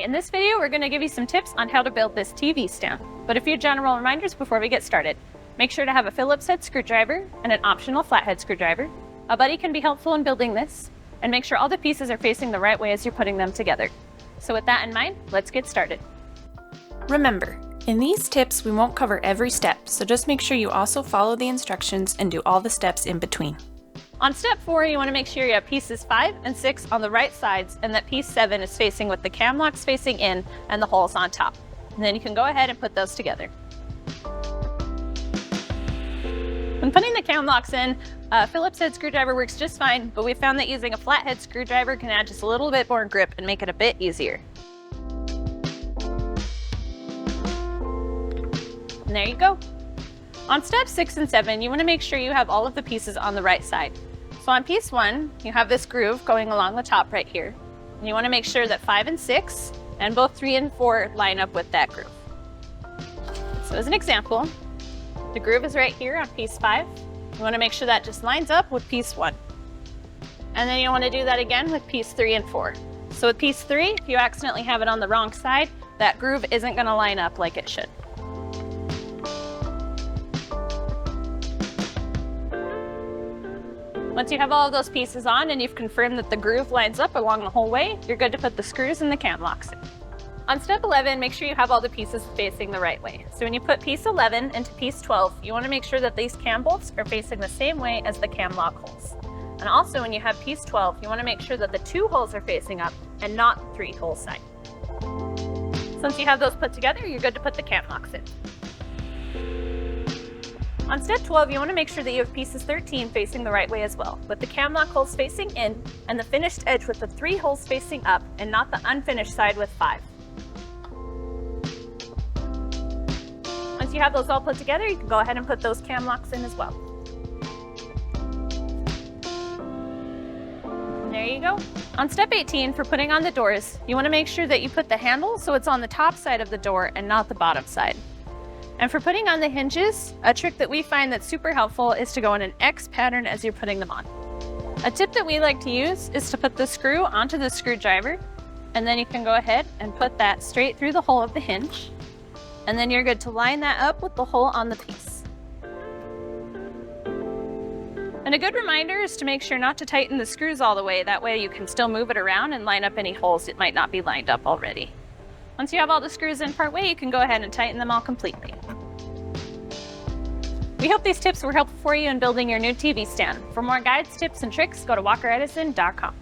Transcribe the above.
in this video we're going to give you some tips on how to build this TV stand. But a few general reminders before we get started. Make sure to have a Phillips head screwdriver and an optional flathead screwdriver. A buddy can be helpful in building this, and make sure all the pieces are facing the right way as you're putting them together. So with that in mind, let's get started. Remember, in these tips we won't cover every step, so just make sure you also follow the instructions and do all the steps in between. On step 4, you want to make sure you have pieces 5 and 6 on the right sides and that piece 7 is facing with the cam locks facing in and the holes on top. And then you can go ahead and put those together. When putting the cam locks in, a Phillips head screwdriver works just fine, but we found that using a flathead screwdriver can add just a little bit more grip and make it a bit easier. And there you go. On steps 6 and 7, you want to make sure you have all of the pieces on the right side. So on piece 1, you have this groove going along the top right here. And you want to make sure that 5 and 6 and both 3 and 4 line up with that groove. So as an example, the groove is right here on piece 5. You want to make sure that just lines up with piece 1. And then you want to do that again with piece 3 and 4. So with piece 3, if you accidentally have it on the wrong side, that groove isn't going to line up like it should. Once you have all of those pieces on and you've confirmed that the groove lines up along the whole way, you're good to put the screws and the cam locks in. On step 11, make sure you have all the pieces facing the right way. So when you put piece 11 into piece 12, you want to make sure that these cam bolts are facing the same way as the cam lock holes. And also when you have piece 12, you want to make sure that the 2 holes are facing up and not the 3 hole side. Once you have those put together, you're good to put the cam locks in. On step 12, you want to make sure that you have pieces 13 facing the right way as well, with the cam lock holes facing in and the finished edge with the 3 holes facing up and not the unfinished side with 5. Once you have those all put together, you can go ahead and put those cam locks in as well. And there you go. On step 18, for putting on the doors, you want to make sure that you put the handle so it's on the top side of the door and not the bottom side. And for putting on the hinges, a trick that we find that's super helpful is to go in an X pattern as you're putting them on. A tip that we like to use is to put the screw onto the screwdriver, and then you can go ahead and put that straight through the hole of the hinge. And then you're good to line that up with the hole on the piece. And a good reminder is to make sure not to tighten the screws all the way, that way you can still move it around and line up any holes that might not be lined up already. Once you have all the screws in part way, you can go ahead and tighten them all completely. We hope these tips were helpful for you in building your new TV stand. For more guides, tips, and tricks, go to walkeredison.com.